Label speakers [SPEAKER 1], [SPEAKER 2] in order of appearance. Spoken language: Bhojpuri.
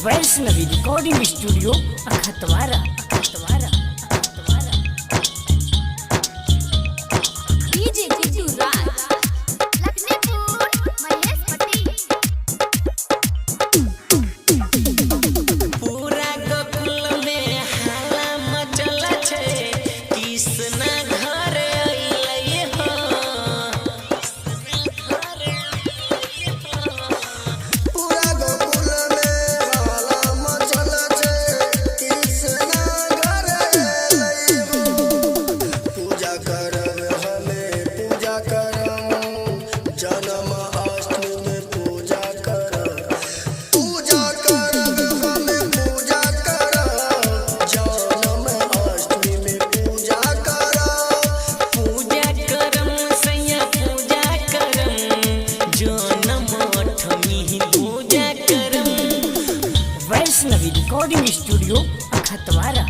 [SPEAKER 1] Vaishnavi recording studio Akhtwara.
[SPEAKER 2] DJ Guddu Raj Lakhanpur Mahesh Patel.
[SPEAKER 3] पूरा गोकुल में हाला मचल छे, कृष्ण घर अइले हो।
[SPEAKER 4] पूरा गोकुल में हाला मचल छे, कृष्ण घर अइले हो। पूजा करब हमें पूजा करब, जन्माष्टमी में पूजा करब। पूजा करब हमें पूजा करब, जन्माष्टमी में पूजा करब।
[SPEAKER 3] पूजा करम सैया पूजा करम, जनम अठमी पूजा करम।
[SPEAKER 1] Vaishnavi recording studio अखतवारा।